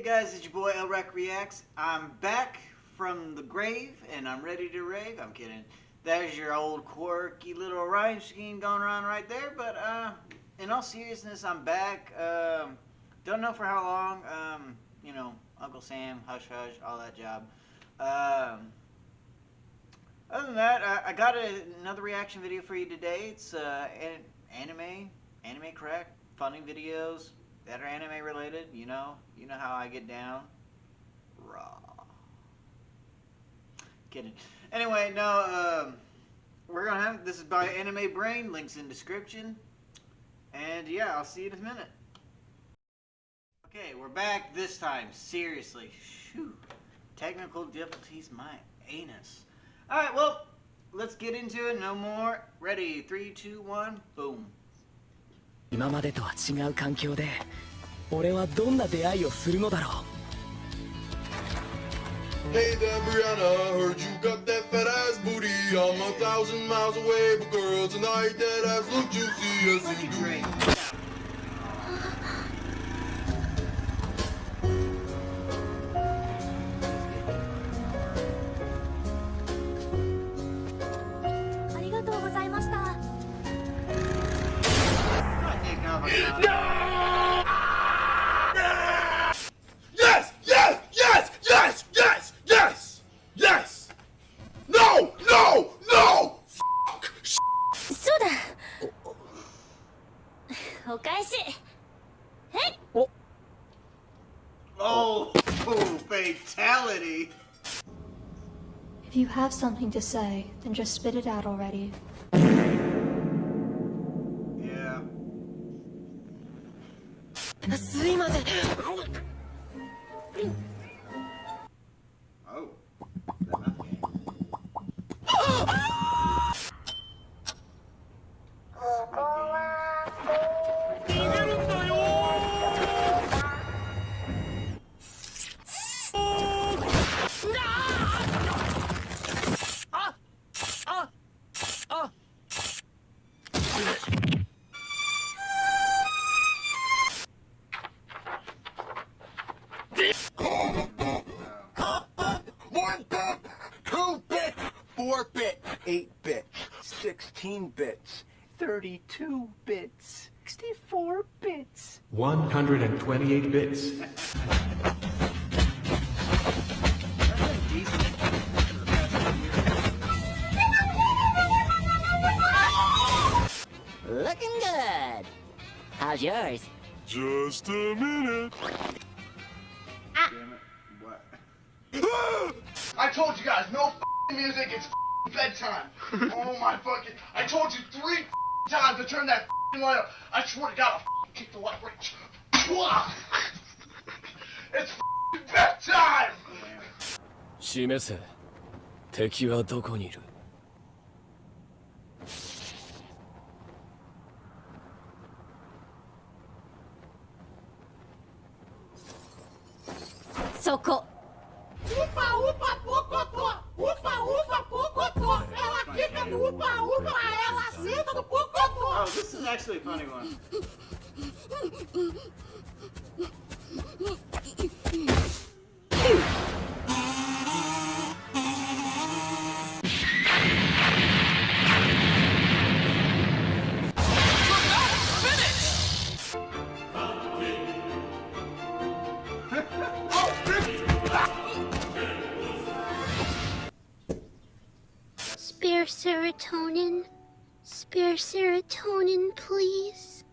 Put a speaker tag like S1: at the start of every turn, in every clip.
S1: Hey guys, it's your boy LRAK Reacts. I'm back from the grave and I'm ready to rave. I'm kidding. There's your old quirky little rhyme scheme going around right there. But in all seriousness, I'm back. Don't know for how long. You know, Uncle Sam, Hush Hush, all that job. Other than that, I got another reaction video for you today. It's anime crack, funny videos that are anime related. You know how I get down. Raw. Kidding. Anyway, no, we're gonna have this is by Anime Brain. Links in description. And yeah, I'll see you in a minute. Okay, we're back this time. Seriously, shoot, technical difficulties, my anus. All right, well, let's get into it. No more. Ready? 3, 2, 1, boom.
S2: 今までとは違う環境で俺はどんな出会いをするのだろう
S3: Hey there, Brianna, heard you got that fat ass booty. I'm 1,000 miles away, but girl, tonight that ass look juicy as you do.
S1: No!
S3: Yes! Yes! Yes! Yes! Yes! Yes! Yes! No! No! No! Fuck!
S4: そうだお返しはいお
S1: Oh, fatality!
S5: If you have something to say, then just spit it out already.
S1: Yeah.
S2: すいません
S1: Oh.
S6: Bit, 8-bit, 16 bits, 32 bits, 64 bits,
S7: 128 bits.
S4: Looking good. How's yours?
S3: Just a minute.
S1: Damn it. What?
S8: I told you guys, no music, it's bedtime. Oh my fucking, I told you 3 times to turn that light up. I swear to God, I'll kick the light right. It's bedtime!
S2: 示せ敵はどこにいる
S4: そこ
S8: Upa, upa, pocotó! Upa, upa, pocotó! Ela quica no upa, upa, ela senta no pocotó!
S1: Oh, this is actually a funny one.
S4: Spare serotonin, please.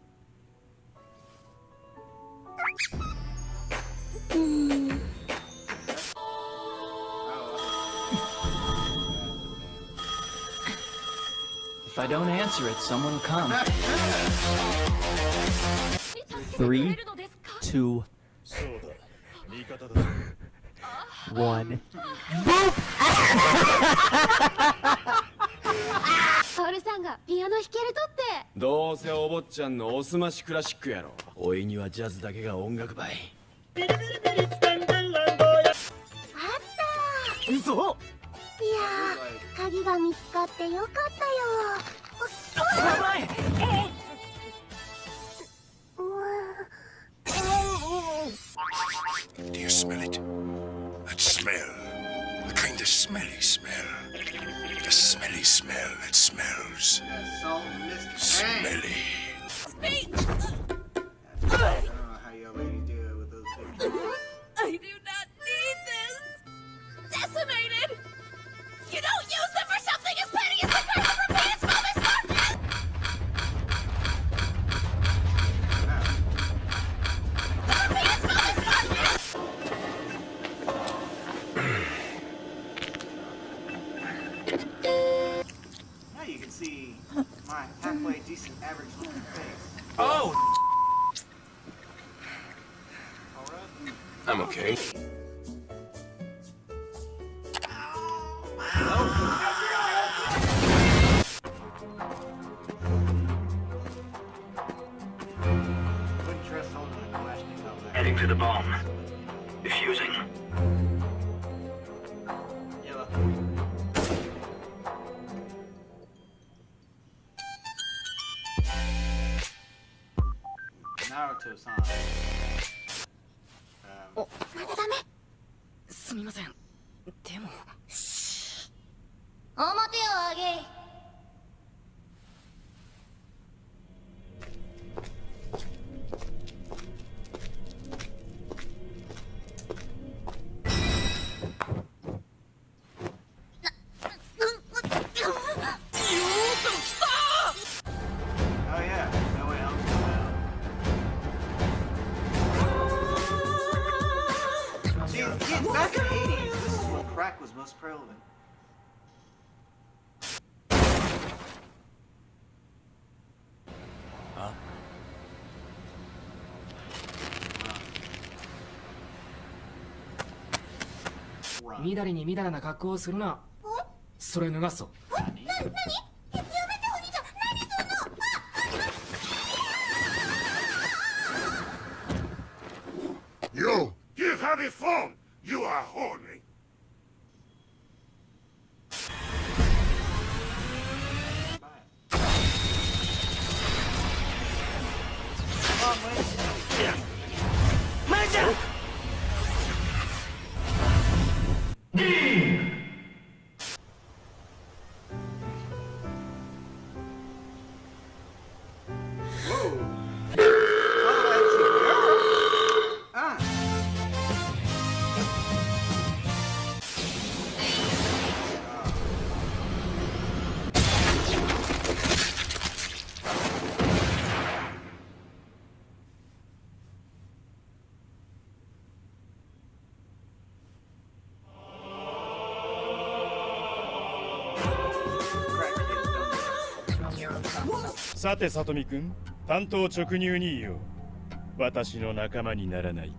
S2: If I don't answer it, someone will come. 3, 2, 1. Boop!
S4: カオルさんがピアノ弾けるとって
S6: どうせお坊ちゃんのおすましクラシックやろおいにはジャズだけが音楽ばい
S4: あった
S2: 嘘
S4: いやー鍵が見つかってよかったよ
S2: やばい
S3: Do you
S9: smell it. That smell. The kind of smelly smell. The smelly smell that smells.
S1: Salt and Mr.
S9: Smelly.
S1: I don't know how y'all ladies do it with those pictures.
S10: I do not need this! Decimated! You don't use them for something as petty as the kind of pants mother's market!
S1: Now you can see my halfway decent average looking face.
S6: Oh!
S1: Alright.
S6: I'm okay.
S1: Wouldn't trust holding a Kalashnikov there.
S2: Heading to the bomb. Diffusing.
S1: Yellow. Naruto-san.
S4: まだダメ。
S10: すみません。でも。
S4: 面を上げ。
S1: Oh yeah, no way else to know. See, back in the 80s, this is when crack was most prevalent.
S6: Huh?
S1: Run.
S11: みだりにみだらな格好をするな。それ脱がすぞ。
S9: You! Give her the phone! You are horny!
S1: Come on, Wayne. Whoa. Oh, that's a girl.
S12: さて里見くん、担当直入に言おう。私の仲間にならないか。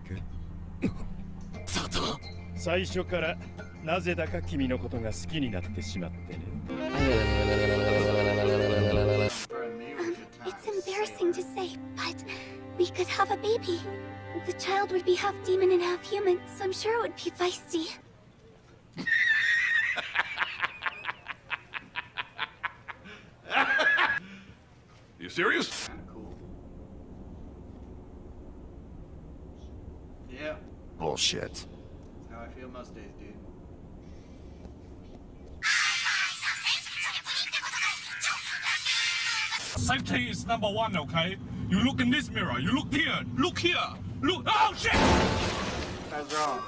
S12: 最初からなぜだか君のことが好きになってしまってね。
S4: It's embarrassing to say, but we could have a baby. The child would be half demon and half human, so I'm sure it would be feisty.
S9: You serious?
S1: Cool. Yeah,
S9: Bullshit.
S1: that's how I feel most days, dude.
S13: Safety is number one, okay? You look in this mirror. You look here. Look here. Look. Oh shit!
S1: I was wrong.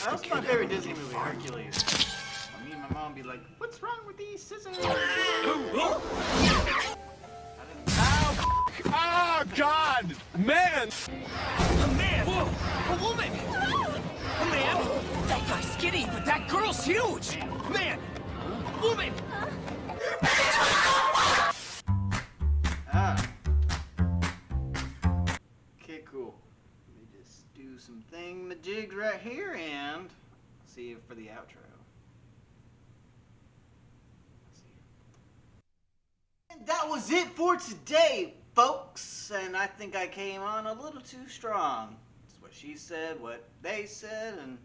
S1: That's my favorite Disney movie, Hercules. Me and my mom be like, "What's wrong with these scissors?"
S6: Oh God! Man!
S11: A man! Whoa! A woman! A man! That guy's skinny, but that girl's huge! Man! Woman!
S1: Ah. Okay, cool. Let me just do some thingamajigs right here and see if for the outro. And that was it for today. folks, and I think I came on a little too strong. It's what she said, what they said, and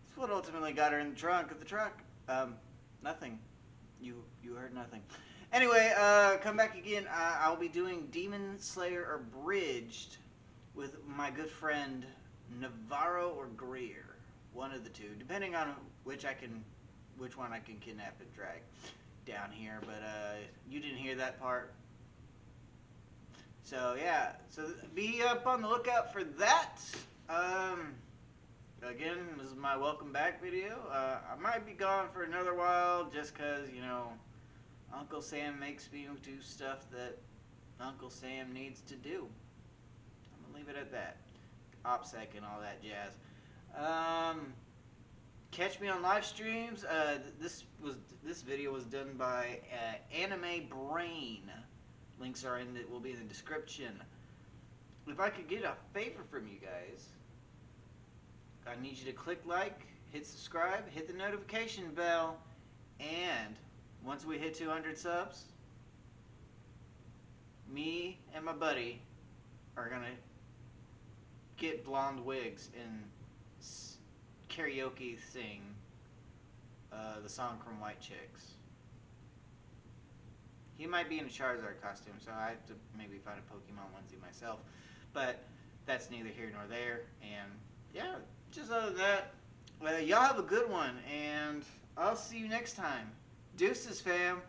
S1: it's what ultimately got her in the trunk of the truck. Nothing. You heard nothing. Anyway, come back again. I'll be doing Demon Slayer Abridged with my good friend Navarro or Greer. One of the two, depending on which one I can kidnap and drag down here. But you didn't hear that part. So yeah, so be up on the lookout for that. Again, this is my welcome back video. I might be gone for another while just because, you know, Uncle Sam makes me do stuff that Uncle Sam needs to do. I'm going to leave it at that. OPSEC and all that jazz. Catch me on live streams. This video was done by Anime Brain. Links will be in the description. If I could get a favor from you guys, I need you to click like, hit subscribe, hit the notification bell, and once we hit 200 subs, me and my buddy are gonna get blonde wigs and karaoke sing the song from White Chicks. He might be in a Charizard costume, so I have to maybe find a Pokemon onesie myself. But that's neither here nor there. And yeah, just other than that, y'all have a good one, and I'll see you next time. Deuces, fam.